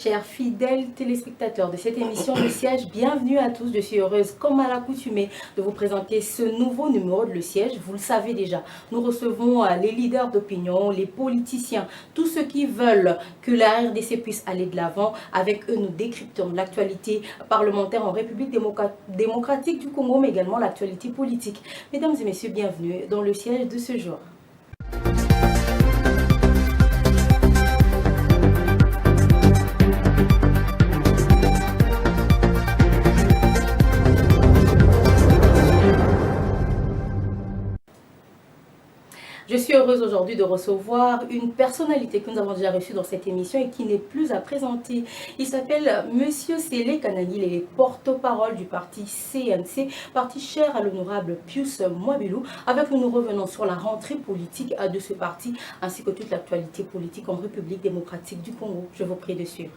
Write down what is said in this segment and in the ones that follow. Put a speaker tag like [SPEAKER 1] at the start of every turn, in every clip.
[SPEAKER 1] chers fidèles téléspectateurs de cette émission Le Siège, bienvenue à tous. Je suis heureuse, comme à l'accoutumée, de vous présenter ce nouveau numéro de Le Siège. Vous le savez déjà, nous recevons les leaders d'opinion, les politiciens, tous ceux qui veulent que la RDC puisse aller de l'avant. Avec eux, nous décryptons l'actualité parlementaire en République démocratique du Congo, mais également l'actualité politique. Mesdames et messieurs, bienvenue dans Le Siège de ce jour. Je suis heureuse aujourd'hui de recevoir une personnalité que nous avons déjà reçue dans cette émission et qui n'est plus à présenter. Il s'appelle Monsieur Sélé Kanangui, il est porte-parole du parti CNC, parti cher à l'honorable Pius Mwabilou. Avec nous, nous revenons sur la rentrée politique de ce parti ainsi que toute l'actualité politique en République démocratique du Congo. Je vous prie de suivre.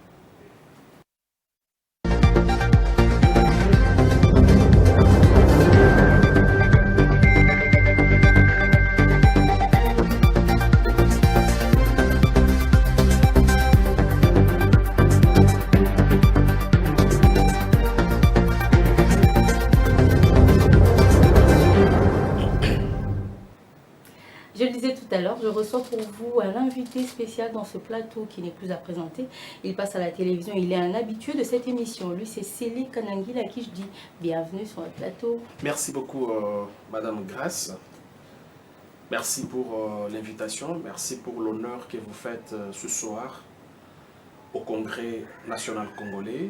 [SPEAKER 1] Je le disais tout à l'heure, je reçois pour vous un invité spécial dans ce plateau qui n'est plus à présenter. Il passe à la télévision, il est un habitué de cette émission. Lui, c'est Sélé Kanangui, à qui je dis bienvenue sur le plateau.
[SPEAKER 2] Merci beaucoup, Madame Grace. Merci pour l'invitation, merci pour l'honneur que vous faites ce soir au Congrès national congolais.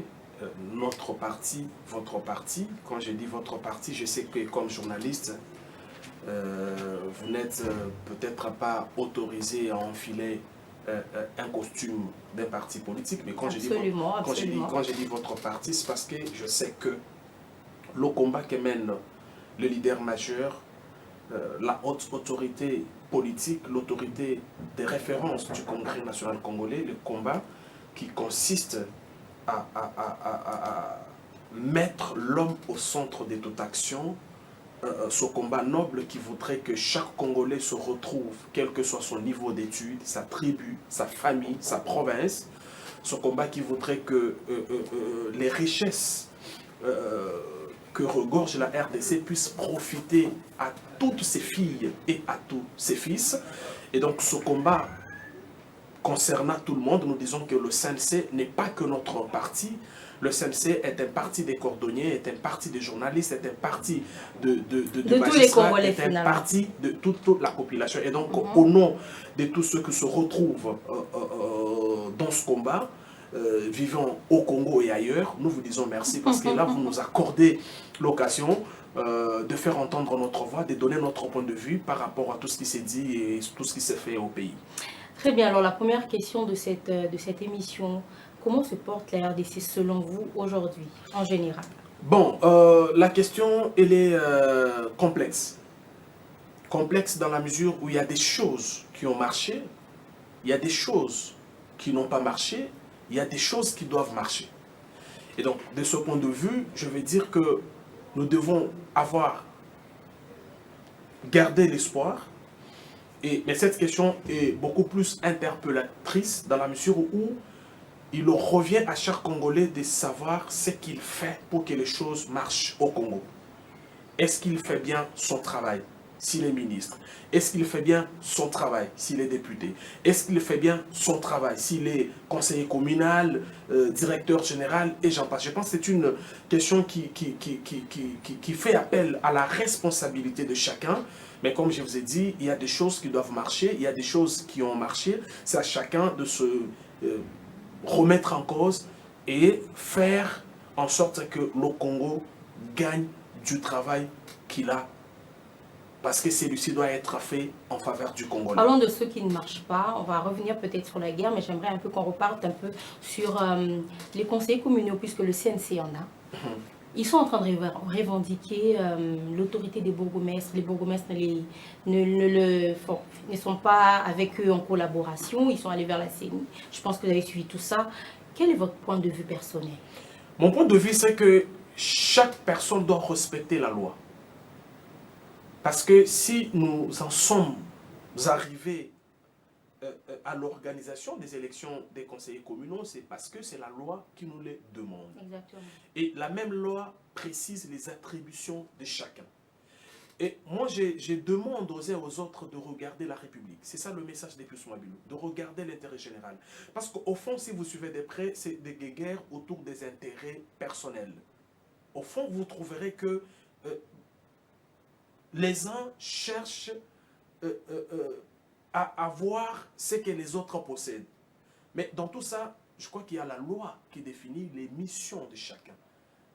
[SPEAKER 2] Notre parti, votre parti. Quand je dis votre parti, je sais que comme journaliste, vous n'êtes peut-être pas autorisé à enfiler un costume d'un parti politique, mais quand je dis votre parti, c'est parce que je sais que le combat que mène le leader majeur, la haute autorité politique, l'autorité de référence du Congrès national congolais, le combat qui consiste à mettre l'homme au centre de toute action, ce combat noble qui voudrait que chaque Congolais se retrouve, quel que soit son niveau d'études, sa tribu, sa famille, sa province, ce combat qui voudrait que les richesses que regorge la RDC puissent profiter à toutes ses filles et à tous ses fils. Et donc ce combat concernant tout le monde, nous disons que le CNC n'est pas que notre parti. Le CNC est un parti des cordonniers, est un parti des journalistes, est un parti de
[SPEAKER 1] tous les Congolais,
[SPEAKER 2] est un parti de toute la population. Et donc, au nom de tous ceux qui se retrouvent dans ce combat, vivant au Congo et ailleurs, nous vous disons merci parce que là, vous nous accordez l'occasion de faire entendre notre voix, de donner notre point de vue par rapport à tout ce qui s'est dit et tout ce qui s'est fait au pays.
[SPEAKER 1] Très bien, alors la première question de cette émission, comment se porte la RDC selon vous aujourd'hui, en général?
[SPEAKER 2] Bon, la question, elle est complexe. Complexe dans la mesure où il y a des choses qui ont marché, il y a des choses qui n'ont pas marché, il y a des choses qui doivent marcher. Et donc, de ce point de vue, je vais dire que nous devons avoir gardé l'espoir. Mais cette question est beaucoup plus interpellatrice dans la mesure où il revient à chaque Congolais de savoir ce qu'il fait pour que les choses marchent au Congo. Est-ce qu'il fait bien son travail s'il est ministre? Est-ce qu'il fait bien son travail s'il est député? Est-ce qu'il fait bien son travail s'il est conseiller communal, directeur général et j'en passe? Je pense que c'est une question qui fait appel à la responsabilité de chacun. Mais comme je vous ai dit, il y a des choses qui doivent marcher, il y a des choses qui ont marché. C'est à chacun de se remettre en cause et faire en sorte que le Congo gagne du travail qu'il a. Parce que celui-ci doit être fait en faveur du Congo.
[SPEAKER 1] Parlons de ceux qui ne marchent pas. On va revenir peut-être sur la guerre, mais j'aimerais un peu qu'on reparte un peu sur les conseillers communaux, puisque le CNC en a. Ils sont en train de revendiquer l'autorité des bourgmestres. Les bourgmestres ne sont pas avec eux en collaboration. Ils sont allés vers la CENI. Je pense que vous avez suivi tout ça. Quel est votre point de vue personnel?
[SPEAKER 2] Mon point de vue, c'est que chaque personne doit respecter la loi. Parce que si nous en sommes arrivés à l'organisation des élections des conseillers communaux, c'est parce que c'est la loi qui nous les demande.
[SPEAKER 1] Exactement.
[SPEAKER 2] Et la même loi précise les attributions de chacun. Et moi, je demande aux uns et aux autres de regarder la République. C'est ça le message des plus mobiles, de regarder l'intérêt général. Parce qu'au fond, si vous suivez de près, c'est des guerres autour des intérêts personnels. Au fond, vous trouverez que les uns cherchent à avoir ce que les autres possèdent. Mais dans tout ça, je crois qu'il y a la loi qui définit les missions de chacun.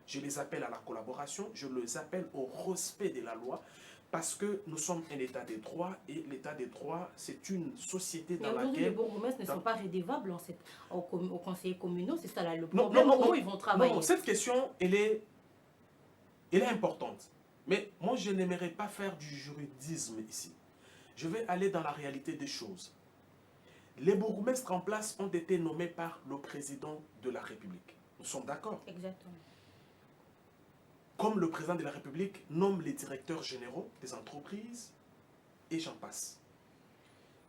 [SPEAKER 2] Je les appelle à la collaboration, je les appelle au respect de la loi, parce que nous sommes un État des droits, et l'État des droits, c'est une société dans laquelle...
[SPEAKER 1] les bourgmestres ne sont pas rédevables aux conseillers communaux, c'est ça là, le
[SPEAKER 2] non,
[SPEAKER 1] problème,
[SPEAKER 2] non,
[SPEAKER 1] ils vont travailler.
[SPEAKER 2] Non, cette question, elle est importante. Mais moi, je n'aimerais pas faire du juridisme ici. Je vais aller dans la réalité des choses. Les bourgmestres en place ont été nommés par le président de la République. Nous sommes d'accord?
[SPEAKER 1] Exactement.
[SPEAKER 2] Comme le président de la République nomme les directeurs généraux des entreprises, et j'en passe.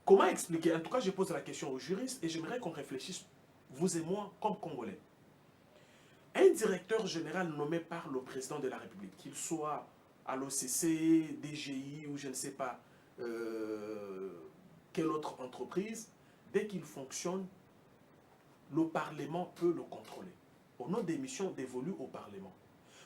[SPEAKER 2] Comment expliquer? En tout cas, je pose la question aux juristes et j'aimerais qu'on réfléchisse, vous et moi, comme Congolais. Un directeur général nommé par le président de la République, qu'il soit à l'OCC, DGI ou je ne sais pas quelle autre entreprise, dès qu'il fonctionne, le Parlement peut le contrôler. Au nom des missions dévolues au Parlement.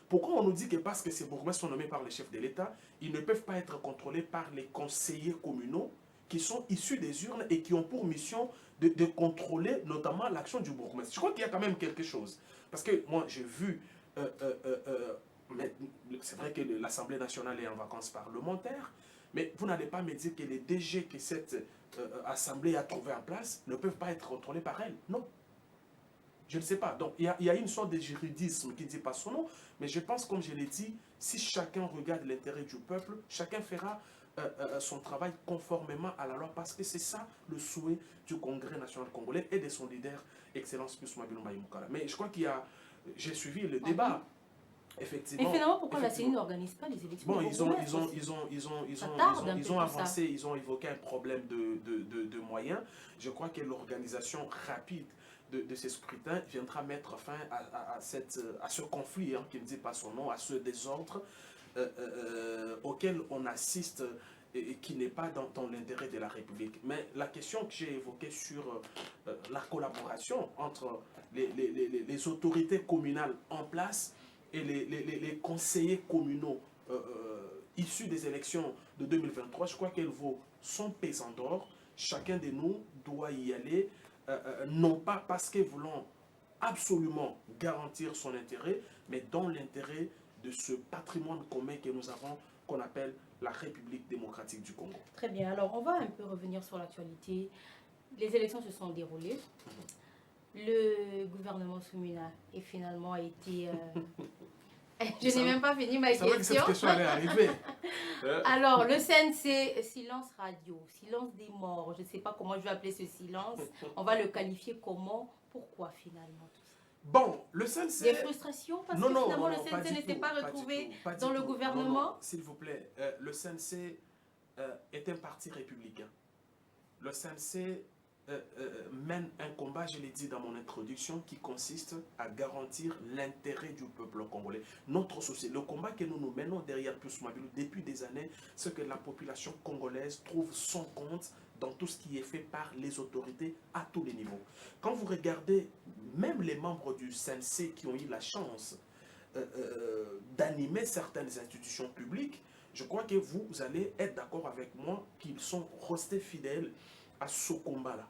[SPEAKER 2] Pourquoi on nous dit que parce que ces bourgmestres sont nommés par les chefs de l'État, ils ne peuvent pas être contrôlés par les conseillers communaux qui sont issus des urnes et qui ont pour mission de contrôler notamment l'action du bourgmestre? Je crois qu'il y a quand même quelque chose. Parce que moi, j'ai vu... c'est vrai que l'Assemblée nationale est en vacances parlementaires, mais vous n'allez pas me dire que les DG que cette Assemblée a trouvé en place ne peuvent pas être contrôlés par elle. Non. Je ne sais pas. Donc, il y a une sorte de juridisme qui ne dit pas son nom, mais je pense, comme je l'ai dit, si chacun regarde l'intérêt du peuple, chacun fera son travail conformément à la loi, parce que c'est ça le souhait du Congrès national congolais et de son leader, Excellence Pius Mabilo Mbaye-Mukala. Mais je crois qu'il y a... J'ai suivi le débat. Effectivement.
[SPEAKER 1] Mais finalement, pourquoi la CENI n'organise pas les élections?
[SPEAKER 2] Bon, ils ont avancé, ils ont évoqué un problème de moyens. Je crois que l'organisation rapide de ces scrutins viendra mettre fin à ce conflit, hein, qui ne dit pas son nom, à ce désordre auquel on assiste et qui n'est pas dans l'intérêt de la République. Mais la question que j'ai évoquée sur la collaboration entre les autorités communales en place et les conseillers communaux issus des élections de 2023, je crois qu'elle vaut son pesant d'or. Chacun de nous doit y aller, non pas parce que voulons absolument garantir son intérêt, mais dans l'intérêt de ce patrimoine commun que nous avons, qu'on appelle la République démocratique du Congo.
[SPEAKER 1] Très bien, alors on va un peu revenir sur l'actualité. Les élections se sont déroulées. Le gouvernement Soumina est finalement a été... Je n'ai même pas fini ma question.
[SPEAKER 2] C'est vrai que cette question allait arriver.
[SPEAKER 1] Alors, le CNC, silence radio, silence des morts. Je ne sais pas comment je vais appeler ce silence. On va le qualifier comment? Pourquoi finalement tout ça?
[SPEAKER 2] Bon, le CNC...
[SPEAKER 1] Des frustrations parce que finalement le CNC n'était pas retrouvé dans le gouvernement.
[SPEAKER 2] S'il vous plaît, le CNC est un parti républicain. Le CNC mène un combat, je l'ai dit dans mon introduction, qui consiste à garantir l'intérêt du peuple congolais. Notre société, le combat que nous menons derrière Pius Mabilo depuis des années, c'est que la population congolaise trouve son compte dans tout ce qui est fait par les autorités à tous les niveaux. Quand vous regardez, même les membres du CNC qui ont eu la chance d'animer certaines institutions publiques, je crois que vous allez être d'accord avec moi qu'ils sont restés fidèles à ce combat-là.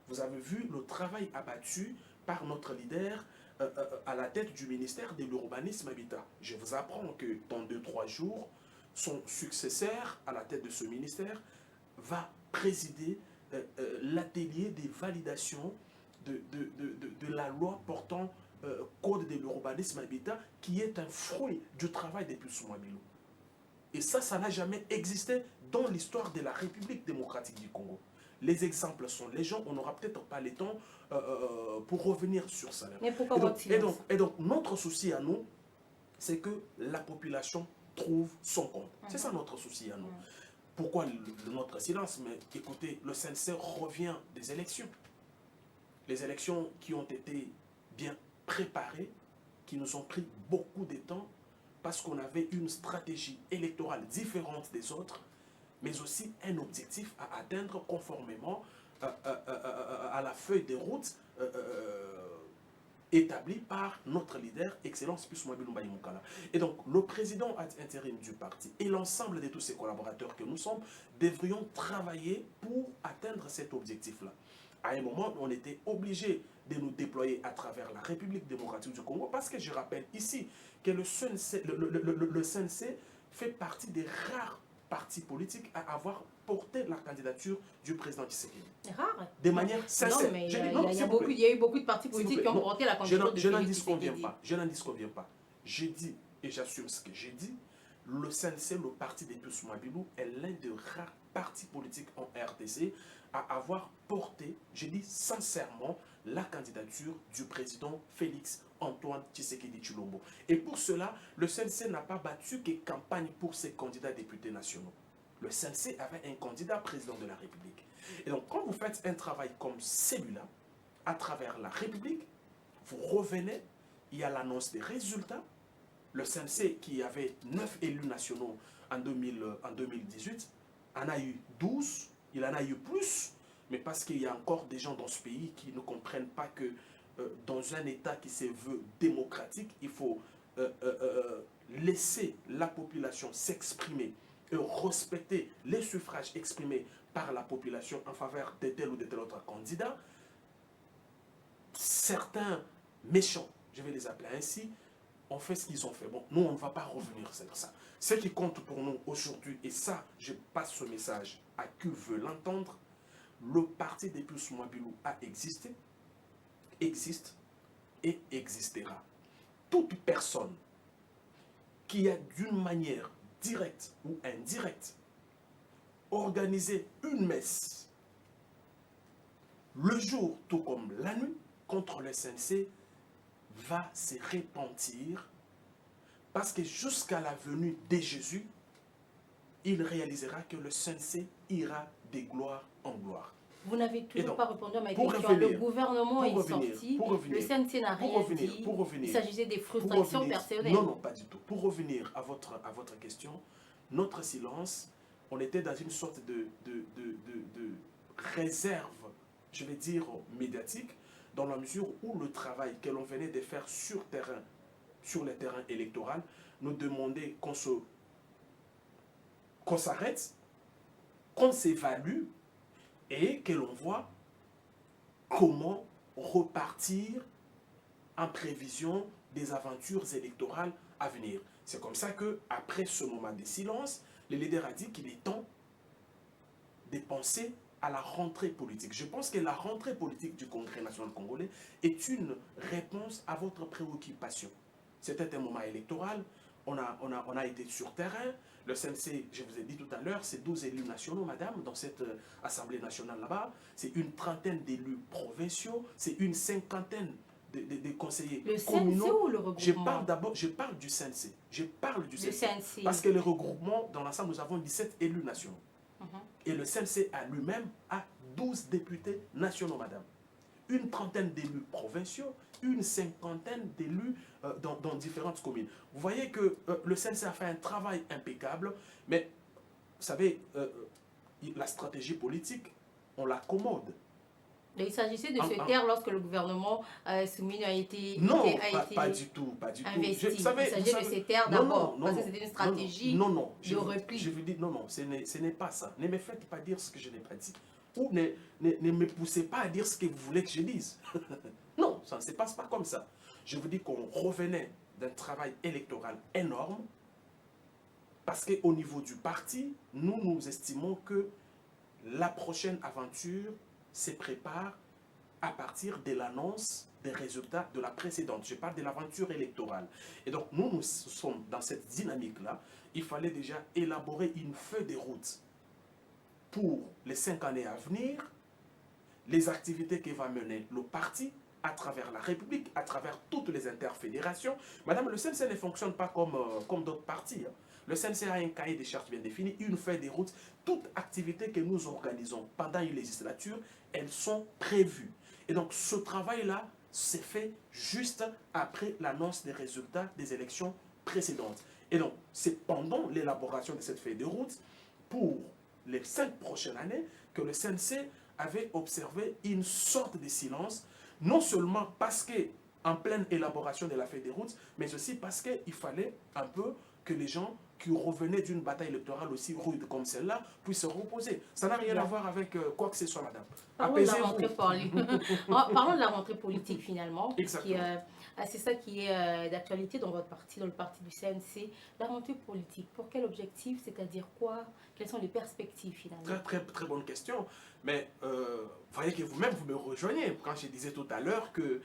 [SPEAKER 2] Vous avez vu le travail abattu par notre leader à la tête du ministère de l'Urbanisme Habitat. Je vous apprends que dans 2-3 jours, son successeur à la tête de ce ministère va présider l'atelier des validations de la loi portant Code de l'Urbanisme Habitat, qui est un fruit du travail des Pius Mabilo. Et ça n'a jamais existé dans l'histoire de la République démocratique du Congo. Les exemples sont légion, on n'aura peut-être pas le temps pour revenir sur ça.
[SPEAKER 1] Mais pourquoi
[SPEAKER 2] et donc, notre souci à nous, c'est que la population trouve son compte. C'est ça notre souci à nous. Pourquoi notre silence? Mais écoutez, le CNC revient des élections. Les élections qui ont été bien préparées, qui nous ont pris beaucoup de temps, parce qu'on avait une stratégie électorale différente des autres, mais aussi un objectif à atteindre conformément à la feuille de route établie par notre leader, Excellence Pius Mwabilou Mbaye-Moukala. Et donc, le président intérim du parti et l'ensemble de tous ses collaborateurs que nous sommes devrions travailler pour atteindre cet objectif-là. À un moment, on était obligé de nous déployer à travers la République démocratique du Congo, parce que je rappelle ici que le CNC fait partie des rares partis politiques à avoir porté la candidature du président Tshisekedi.
[SPEAKER 1] Rare.
[SPEAKER 2] De manière sincère.
[SPEAKER 1] Non, mais il y a eu beaucoup de partis politiques qui ont porté la candidature de
[SPEAKER 2] Je n'en
[SPEAKER 1] Félix
[SPEAKER 2] disconviens
[SPEAKER 1] Tshisekedi.
[SPEAKER 2] pas. Je n'en disconviens pas. J'ai dit, et j'assume ce que j'ai dit, le CNC, le parti des Pius Mwabilou, est l'un des rares partis politiques en RDC à avoir porté, j'ai dit sincèrement, la candidature du président Félix Antoine Tshisekedi Tshilombo. Et pour cela, le CNC n'a pas battu que campagne pour ses candidats députés nationaux. Le CNC avait un candidat président de la République. Et donc, quand vous faites un travail comme celui-là, à travers la République, vous revenez, il y a l'annonce des résultats. Le CNC, qui avait 9 élus nationaux en 2018, en a eu 12, il en a eu plus, mais parce qu'il y a encore des gens dans ce pays qui ne comprennent pas que dans un État qui se veut démocratique, il faut laisser la population s'exprimer et respecter les suffrages exprimés par la population en faveur de tel ou de tel autre candidat. Certains méchants, je vais les appeler ainsi, ont fait ce qu'ils ont fait. Bon, nous, on ne va pas revenir sur ça. Ce qui compte pour nous aujourd'hui, et ça, je passe ce message à qui veut l'entendre, le parti des Pius Mwabilou a existé, existe et existera. Toute personne qui a d'une manière directe ou indirecte organisé une messe le jour tout comme la nuit contre le CNC va se repentir, parce que jusqu'à la venue de Jésus, il réalisera que le CNC ira de gloire en gloire.
[SPEAKER 1] Vous n'avez toujours pas répondu à ma question.
[SPEAKER 2] Revenir,
[SPEAKER 1] le gouvernement est sorti, le CNC n'a rien dit. Il s'agissait des frustrations personnelles.
[SPEAKER 2] Non, non, pas du tout. Pour revenir à votre question, notre silence, on était dans une sorte de réserve, je vais dire, médiatique, dans la mesure où le travail que l'on venait de faire sur le terrain électoral nous demandait qu'on s'arrête, qu'on s'évalue et que l'on voit comment repartir en prévision des aventures électorales à venir. C'est comme ça qu'après ce moment de silence, le leader a dit qu'il est temps de penser à la rentrée politique. Je pense que la rentrée politique du Congrès national congolais est une réponse à votre préoccupation. C'était un moment électoral, on a été sur terrain. Le CNC, je vous ai dit tout à l'heure, c'est 12 élus nationaux, madame, dans cette Assemblée nationale là-bas. C'est une trentaine d'élus provinciaux, c'est une cinquantaine de conseillers communaux.
[SPEAKER 1] Le CNC ou le regroupement?
[SPEAKER 2] Je parle du CNC. Je parle du CNC.
[SPEAKER 1] CNC.
[SPEAKER 2] Parce que le regroupement, dans l'ensemble, nous avons 17 élus nationaux. Et le CNC à lui-même a 12 députés nationaux, madame. Une trentaine d'élus provinciaux, une cinquantaine d'élus dans différentes communes. Vous voyez que le CNC a fait un travail impeccable, mais vous savez, la stratégie politique, on l'accommode.
[SPEAKER 1] Il s'agissait de se taire lorsque le gouvernement soumis a été
[SPEAKER 2] pas du tout, pas du
[SPEAKER 1] investi.
[SPEAKER 2] Tout.
[SPEAKER 1] Il s'agit de se taire d'abord, parce que c'était une stratégie de repli.
[SPEAKER 2] Je vous dis, non, ce n'est pas ça. Ne me faites pas dire ce que je n'ai pas dit. Ou ne me poussez pas à dire ce que vous voulez que je dise. Non, ça ne se passe pas comme ça. Je vous dis qu'on revenait d'un travail électoral énorme, parce qu'au niveau du parti, nous estimons que la prochaine aventure se prépare à partir de l'annonce des résultats de la précédente. Je parle de l'aventure électorale. Et donc, nous sommes dans cette dynamique-là. Il fallait déjà élaborer une feuille de route pour les 5 années à venir, les activités que va mener le parti à travers la République, à travers toutes les interfédérations. Madame, le CNC ne fonctionne pas comme d'autres partis. Le CNC a un cahier des charges bien défini, une feuille des routes. Toutes activités que nous organisons pendant une législature, elles sont prévues. Et donc, ce travail-là s'est fait juste après l'annonce des résultats des élections précédentes. Et donc, c'est pendant l'élaboration de cette feuille de route, pour les 5 prochaines années, que le CNC avait observé une sorte de silence, non seulement parce que en pleine élaboration de la feuille de route, mais aussi parce qu'il fallait un peu que les gens qui revenaient d'une bataille électorale aussi rude comme celle-là puissent se reposer. Ça n'a rien à voir avec quoi que ce soit, madame.
[SPEAKER 1] Parlons de la rentrée Parlons de la rentrée politique finalement.
[SPEAKER 2] Exactement.
[SPEAKER 1] C'est ça qui est d'actualité dans votre parti, dans le parti du CNC. La rentrée politique, pour quel objectif? C'est-à-dire quoi? Quelles sont les perspectives finalement?
[SPEAKER 2] Très bonne question. Mais vous voyez que vous-même, vous me rejoignez quand je disais tout à l'heure que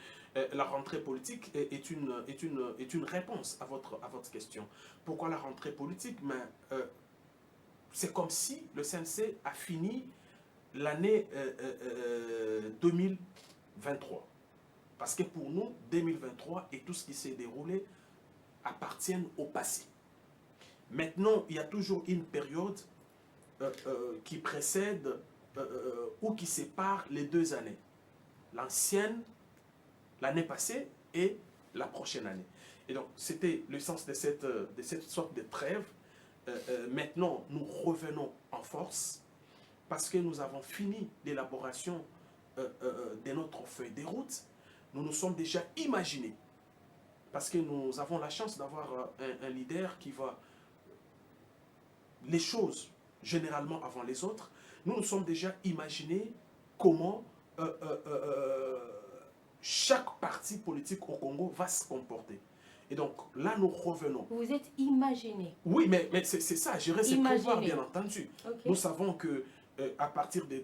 [SPEAKER 2] la rentrée politique est une réponse à votre question. Pourquoi la rentrée politique? C'est comme si le CNC a fini l'année 2023. Parce que pour nous, 2023 et tout ce qui s'est déroulé appartiennent au passé. Maintenant, il y a toujours une période qui précède ou qui sépare les 2 années. L'ancienne, l'année passée et la prochaine année. Et donc, c'était le sens de cette sorte de trêve. Maintenant, nous revenons en force parce que nous avons fini l'élaboration de notre feuille de route. Nous nous sommes déjà imaginés, parce que nous avons la chance d'avoir un leader qui va les choses généralement avant les autres. Nous nous sommes déjà imaginés comment chaque parti politique au Congo va se comporter. Et donc là, nous revenons.
[SPEAKER 1] Vous êtes imaginé.
[SPEAKER 2] Oui, mais c'est ça, je reste prévoir, bien entendu.
[SPEAKER 1] Okay.
[SPEAKER 2] Nous savons que à partir de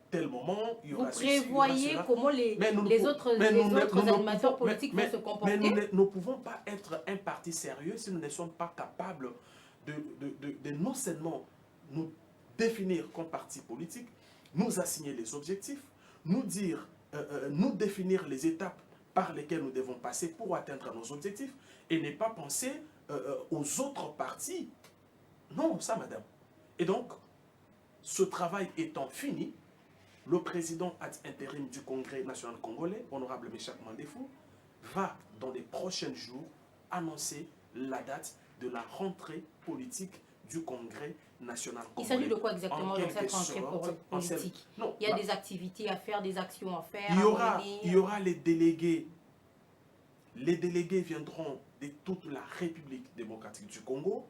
[SPEAKER 2] tel moment, il y aura
[SPEAKER 1] vous prévoyez comment les autres animateurs politiques vont se comporter.
[SPEAKER 2] Mais nous ne pouvons pas être un parti sérieux si nous ne sommes pas capables de non seulement nous définir comme parti politique, nous assigner les objectifs, nous définir les étapes par lesquelles nous devons passer pour atteindre nos objectifs et ne pas penser aux autres partis. Non, ça, madame. Et donc, ce travail étant fini, le président ad intérim du Congrès national congolais, honorable Méchac Mandefou, va dans les prochains jours annoncer la date de la rentrée politique du Congrès national congolais.
[SPEAKER 1] Il s'agit de quoi exactement dans cette rentrée politique? Il y a des activités à faire, des actions à faire.
[SPEAKER 2] Il y aura les délégués. Les délégués viendront de toute la République démocratique du Congo.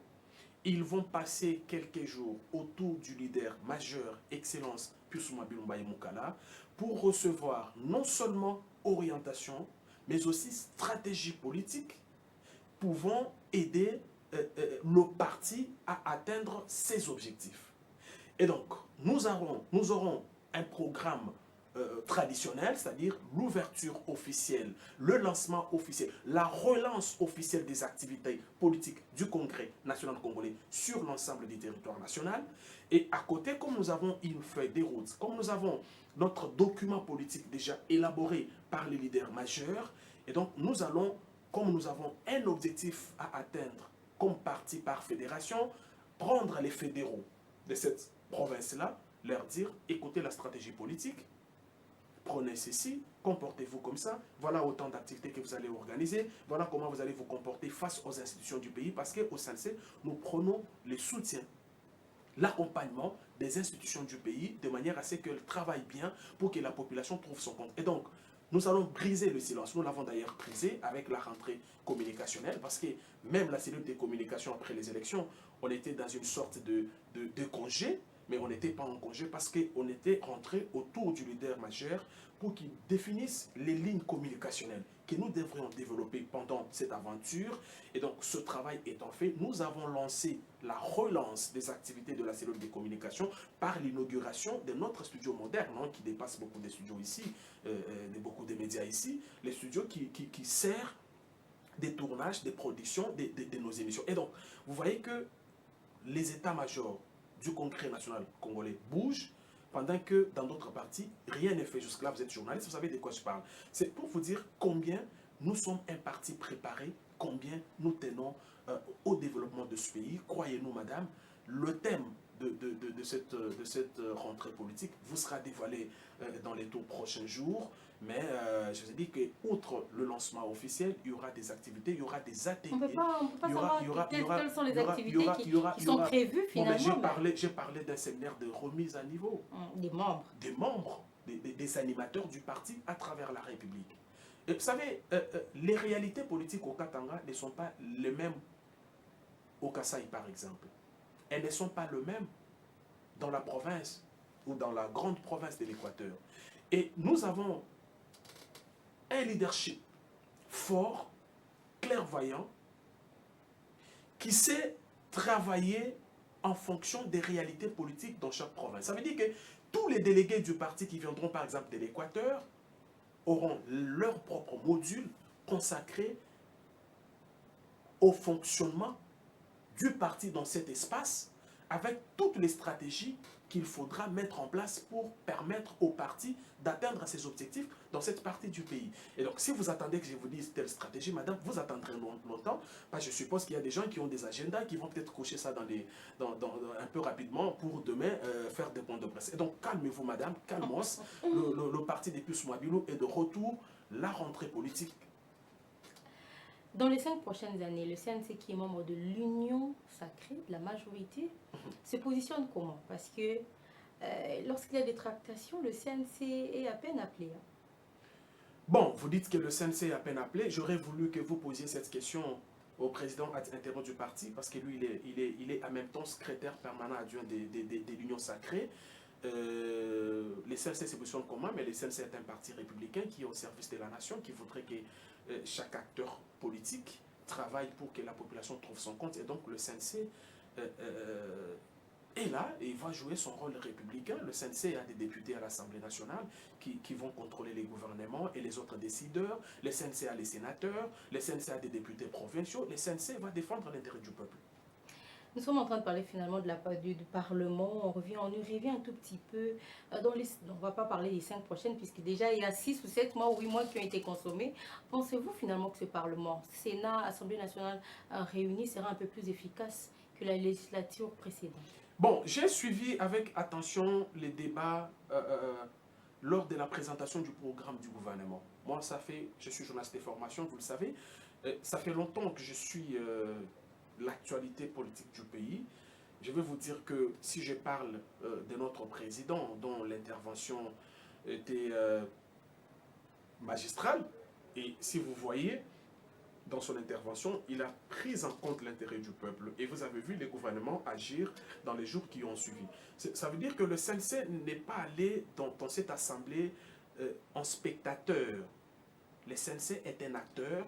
[SPEAKER 2] Ils vont passer quelques jours autour du leader majeur, Excellence Piusuma Bilumba Mukala, pour recevoir non seulement orientation, mais aussi stratégie politique pouvant aider le parti à atteindre ses objectifs. Et donc, nous aurons un programme traditionnel, c'est-à-dire l'ouverture officielle, le lancement officiel, la relance officielle des activités politiques du Congrès national congolais sur l'ensemble du territoire national. Et à côté, comme nous avons une feuille de route, comme nous avons notre document politique déjà élaboré par les leaders majeurs, et donc nous allons, comme nous avons un objectif à atteindre comme parti par fédération, prendre les fédéraux de cette province-là, leur dire, écoutez la stratégie politique, prenez ceci, comportez-vous comme ça, voilà autant d'activités que vous allez organiser, voilà comment vous allez vous comporter face aux institutions du pays, parce qu'au CNC, nous prenons le soutien, l'accompagnement des institutions du pays, de manière à ce qu'elles travaillent bien pour que la population trouve son compte. Et donc, nous allons briser le silence. Nous l'avons d'ailleurs brisé avec la rentrée communicationnelle, parce que même la cellule de communication après les élections, on était dans une sorte de congé, mais on n'était pas en congé parce qu'on était rentré autour du leader majeur pour qu'il définisse les lignes communicationnelles que nous devrions développer pendant cette aventure. Et donc, ce travail étant fait, nous avons lancé la relance des activités de la cellule de communication par l'inauguration de notre studio moderne, hein, qui dépasse beaucoup de studios ici, beaucoup de médias ici, les studios qui servent des tournages, des productions de nos émissions. Et donc, vous voyez que les états-majors du Congrès national congolais bougent, pendant que dans d'autres parties, rien n'est fait. Jusque-là, vous êtes journaliste, vous savez de quoi je parle. C'est pour vous dire combien nous sommes un parti préparé combien nous tenons au développement de ce pays. Croyez-nous, madame, le thème de cette rentrée politique vous sera dévoilé dans les tout prochains jours. Mais je vous ai dit qu'outre le lancement officiel, il y aura des activités, il y aura des ateliers.
[SPEAKER 1] On ne peut pas savoir quelles sont les activités qui sont prévues finalement.
[SPEAKER 2] J'ai parlé d'un séminaire de remise à niveau.
[SPEAKER 1] Des membres.
[SPEAKER 2] Des membres, des animateurs du parti à travers la République. Et vous savez, les réalités politiques au Katanga ne sont pas les mêmes au Kasaï, par exemple. Elles ne sont pas les mêmes dans la province ou dans la grande province de l'Équateur. Et nous avons un leadership fort, clairvoyant, qui sait travailler en fonction des réalités politiques dans chaque province. Ça veut dire que tous les délégués du parti qui viendront par exemple de l'Équateur auront leur propre module consacré au fonctionnement du parti dans cet espace, avec toutes les stratégies qu'il faudra mettre en place pour permettre au parti d'atteindre ses objectifs dans cette partie du pays. Et donc, si vous attendez que je vous dise telle stratégie, madame, vous attendrez longtemps, parce que je suppose qu'il y a des gens qui ont des agendas, qui vont peut-être cocher ça un peu rapidement pour demain faire des points de presse. Et donc, calmez-vous, madame, calmos. Le parti des Puces Mwabilou est de retour, la rentrée politique.
[SPEAKER 1] Dans les 5 prochaines années, le CNC qui est membre de l'Union sacrée, de la majorité, se positionne comment? Parce que lorsqu'il y a des tractations, le CNC est à peine appelé.
[SPEAKER 2] Bon, vous dites que le CNC est à peine appelé. J'aurais voulu que vous posiez cette question au président intérim du parti, parce que lui, il est en même temps secrétaire permanent adjoint de l'Union sacrée. Les CNC se positionnent comment? Mais le CNC est un parti républicain qui est au service de la nation, qui voudrait que chaque acteur politique travaille pour que la population trouve son compte. Et donc le CNC est là et il va jouer son rôle républicain. Le CNC a des députés à l'Assemblée nationale qui vont contrôler les gouvernements et les autres décideurs. Le CNC a les sénateurs, le CNC a des députés provinciaux. Le CNC va défendre l'intérêt du peuple.
[SPEAKER 1] Nous sommes en train de parler finalement du Parlement. On revient un tout petit peu. On ne va pas parler des 5 prochaines, puisque déjà il y a 6 ou 7 mois, 8 mois qui ont été consommés. Pensez-vous finalement que ce Parlement, Sénat, Assemblée nationale réunie, sera un peu plus efficace que la législature précédente?
[SPEAKER 2] Bon, j'ai suivi avec attention les débats lors de la présentation du programme du gouvernement. Moi, je suis journaliste de formation, vous le savez. Ça fait longtemps que je suis l'actualité politique du pays. Je vais vous dire que si je parle de notre président, dont l'intervention était magistrale, et si vous voyez, dans son intervention, il a pris en compte l'intérêt du peuple. Et vous avez vu les gouvernements agir dans les jours qui ont suivi. Ça veut dire que le CNC n'est pas allé dans cette assemblée en spectateur. Le CNC est un acteur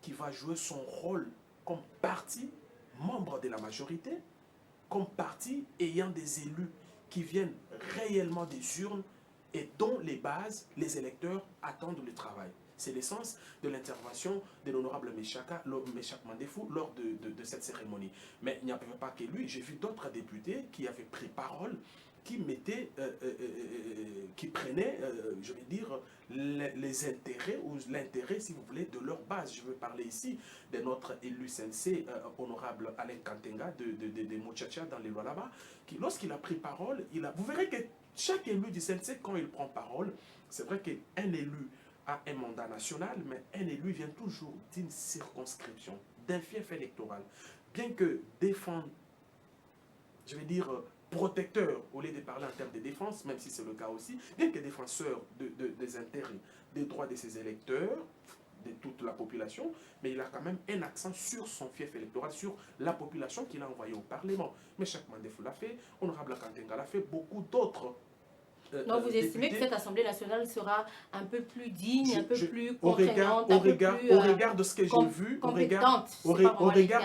[SPEAKER 2] qui va jouer son rôle comme parti membre de la majorité, comme parti ayant des élus qui viennent réellement des urnes et dont les bases, les électeurs attendent le travail. C'est l'essence de l'intervention de l'honorable Meshak Mandefou lors de cette cérémonie. Mais il n'y avait pas que lui, j'ai vu d'autres députés qui avaient pris parole, qui prenaient, je vais dire, les intérêts ou l'intérêt, si vous voulez, de leur base. Je veux parler ici de notre élu CNC, honorable Alain Kantenga de Mochacha dans les lois là-bas, qui, lorsqu'il a pris parole, vous verrez que chaque élu du CNC, quand il prend parole, c'est vrai qu'un élu a un mandat national, mais un élu vient toujours d'une circonscription, d'un fief électoral. Bien que défendre, je vais dire, protecteur, au lieu de parler en termes de défense, même si c'est le cas aussi, bien que défenseur des intérêts, des droits de ses électeurs, de toute la population, mais il a quand même un accent sur son fief électoral, sur la population qu'il a envoyée au Parlement. Mais chaque Mandefou l'a fait, Honorable Kantenga l'a fait, beaucoup d'autres.
[SPEAKER 1] Donc vous estimez que cette Assemblée nationale sera un peu plus digne, un peu plus contraignante,
[SPEAKER 2] au regard de ce que j'ai vu, au regard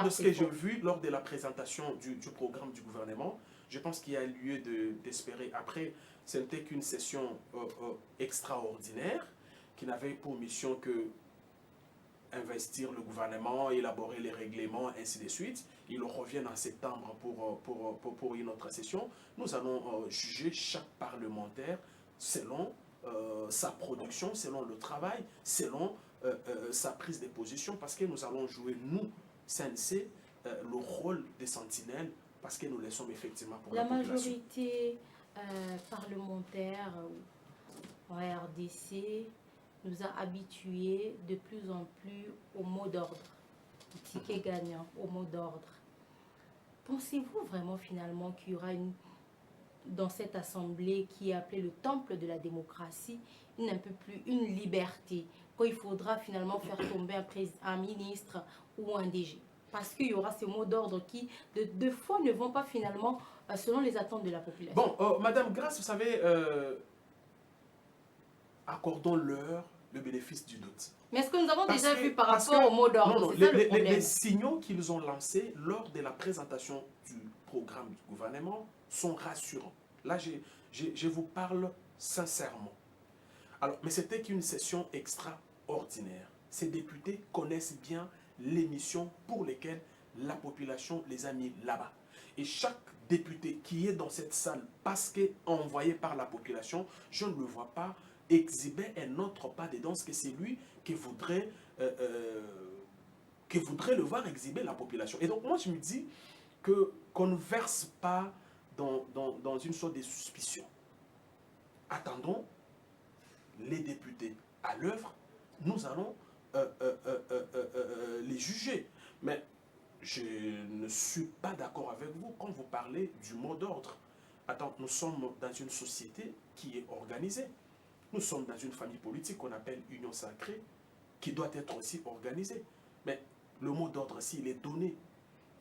[SPEAKER 2] de ce que j'ai vu lors de la présentation du programme du gouvernement, je pense qu'il y a lieu d'espérer. Après, ce n'était qu'une session extraordinaire qui n'avait pour mission que investir le gouvernement, élaborer les règlements, ainsi de suite. Ils reviennent en septembre pour une autre session. Nous allons juger chaque parlementaire selon sa production, selon le travail, selon sa prise de position parce que nous allons jouer, nous, CNC, le rôle des sentinelles parce que nous les sommes effectivement pour la population.
[SPEAKER 1] La majorité parlementaire en RDC nous a habitués de plus en plus au mot d'ordre, au ticket gagnant, au mot d'ordre. Pensez-vous vraiment finalement qu'il y aura dans cette assemblée qui est appelée le temple de la démocratie, un peu plus une liberté, quand il faudra finalement faire tomber un ministre ou un DG? Parce qu'il y aura ce mot d'ordre qui, de fois, ne vont pas finalement selon les attentes de la population.
[SPEAKER 2] Bon, Madame Grace, vous savez, accordons-leur le bénéfice du doute.
[SPEAKER 1] Mais est-ce que nous avons déjà vu par rapport au mot d'ordre?
[SPEAKER 2] Non, les signaux qu'ils ont lancés lors de la présentation du programme du gouvernement sont rassurants. Là, je vous parle sincèrement. Alors, mais c'était qu'une session extraordinaire. Ces députés connaissent bien les missions pour lesquelles la population les a mis là-bas. Et chaque député qui est dans cette salle parce qu'envoyé par la population, je ne le vois pas exhiber un autre pas de danse que c'est lui qui voudrait le voir exhiber la population. Et donc moi je me dis qu'on ne verse pas dans une sorte de suspicion. Attendons les députés à l'œuvre, nous allons les juger. Mais je ne suis pas d'accord avec vous quand vous parlez du mot d'ordre. Attends, nous sommes dans une société qui est organisée. Nous sommes dans une famille politique qu'on appelle Union Sacrée, qui doit être aussi organisée. Mais le mot d'ordre, s'il est donné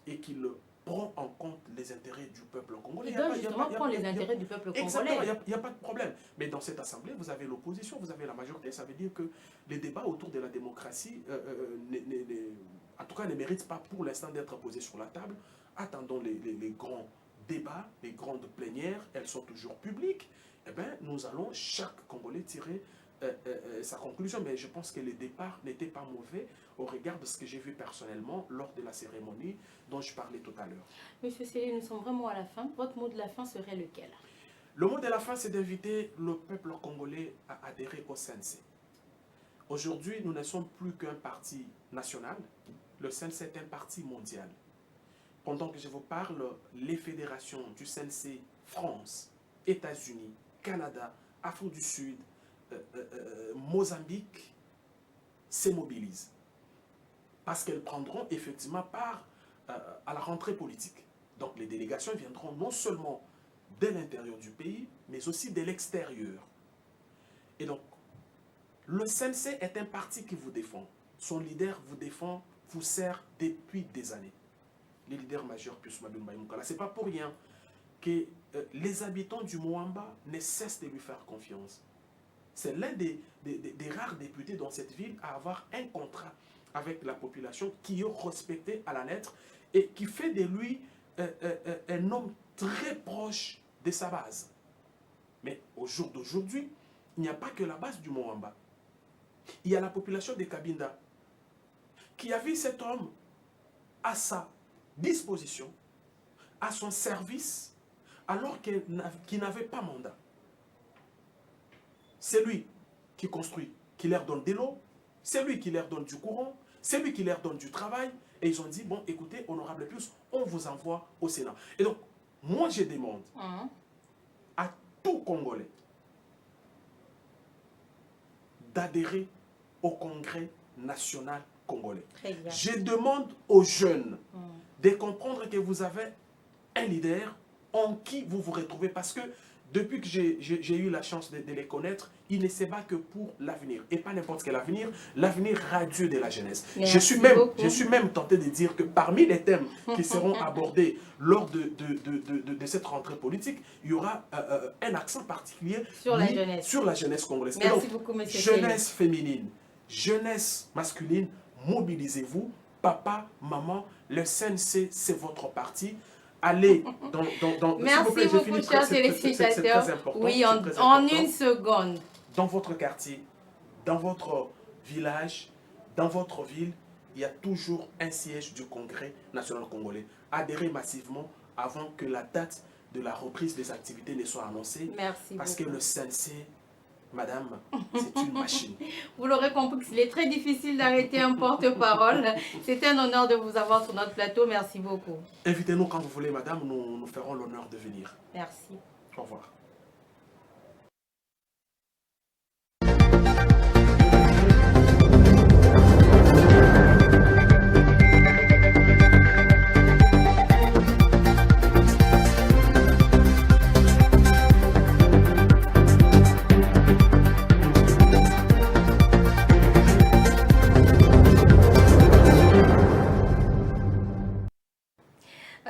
[SPEAKER 2] et qu'il prend en compte les intérêts du peuple congolais.
[SPEAKER 1] Il doit justement prendre les intérêts du peuple congolais.
[SPEAKER 2] Exactement, il n'y a pas de problème. Mais dans cette assemblée, vous avez l'opposition, vous avez la majorité. Ça veut dire que les débats autour de la démocratie, en tout cas, ne méritent pas pour l'instant d'être posés sur la table. Attendons les grands débats, les grandes plénières, elles sont toujours publiques. Eh bien, nous allons, chaque Congolais, tirer sa conclusion. Mais je pense que le départ n'était pas mauvais au regard de ce que j'ai vu personnellement lors de la cérémonie dont je parlais tout à l'heure.
[SPEAKER 1] Monsieur Célé, nous sommes vraiment à la fin. Votre mot de la fin serait lequel?
[SPEAKER 2] Le mot de la fin, c'est d'inviter le peuple congolais à adhérer au CNC. Aujourd'hui, nous ne sommes plus qu'un parti national. Le CNC est un parti mondial. Pendant que je vous parle, les fédérations du CNC, France, États-Unis, Canada, Afrique du Sud, Mozambique, se mobilisent. Parce qu'elles prendront effectivement part à la rentrée politique. Donc les délégations viendront non seulement de l'intérieur du pays, mais aussi de l'extérieur. Et donc, le CNC est un parti qui vous défend. Son leader vous défend, vous sert depuis des années. Le leader majeur, Pius Madoumba Mukala. Ce n'est pas pour rien que les habitants du Moamba ne cessent de lui faire confiance. C'est l'un des rares députés dans cette ville à avoir un contrat avec la population qui est respecté à la lettre et qui fait de lui un homme très proche de sa base. Mais au jour d'aujourd'hui, il n'y a pas que la base du Moamba. Il y a la population de Cabinda qui a vu cet homme à sa disposition, à son service, alors qu'il n'avait pas mandat. C'est lui qui construit, qui leur donne de l'eau, c'est lui qui leur donne du courant, c'est lui qui leur donne du travail. Et ils ont dit, bon, écoutez, honorable Pius, on vous envoie au Sénat. Et donc, moi, je demande à tout Congolais d'adhérer au Congrès national congolais. Je demande aux jeunes de comprendre que vous avez un leader en qui vous vous retrouvez. Parce que depuis que j'ai eu la chance de les connaître, il ne se bat que pour l'avenir. Et pas n'importe quel avenir, l'avenir radieux de la jeunesse. Je suis même tenté de dire que parmi les thèmes qui seront abordés lors de cette rentrée politique, il y aura un accent particulier sur la jeunesse congolaise.
[SPEAKER 1] Merci beaucoup, monsieur
[SPEAKER 2] jeunesse féminine, jeunesse masculine, mobilisez-vous. Papa, maman, le CNC, c'est votre parti. Allez dans
[SPEAKER 1] Merci
[SPEAKER 2] plaît,
[SPEAKER 1] beaucoup, chers téléspectateurs. Oui, en une seconde.
[SPEAKER 2] Dans votre quartier, dans votre village, dans votre ville, il y a toujours un siège du Congrès national congolais. Adhérez massivement avant que la date de la reprise des activités ne soit annoncée.
[SPEAKER 1] Merci
[SPEAKER 2] parce
[SPEAKER 1] beaucoup.
[SPEAKER 2] Que le CNC Madame, c'est une machine.
[SPEAKER 1] Vous l'aurez compris qu'il est très difficile d'arrêter un porte-parole. C'est un honneur de vous avoir sur notre plateau. Merci beaucoup.
[SPEAKER 2] Invitez-nous quand vous voulez, madame. Nous ferons l'honneur de venir.
[SPEAKER 1] Merci.
[SPEAKER 2] Au revoir.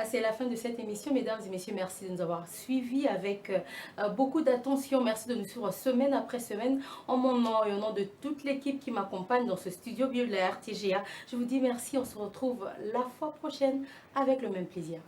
[SPEAKER 1] C'est la fin de cette émission. Mesdames et messieurs, merci de nous avoir suivis avec beaucoup d'attention. Merci de nous suivre semaine après semaine. En mon nom et au nom de toute l'équipe qui m'accompagne dans ce studio bio de la RTGA, je vous dis merci. On se retrouve la fois prochaine avec le même plaisir.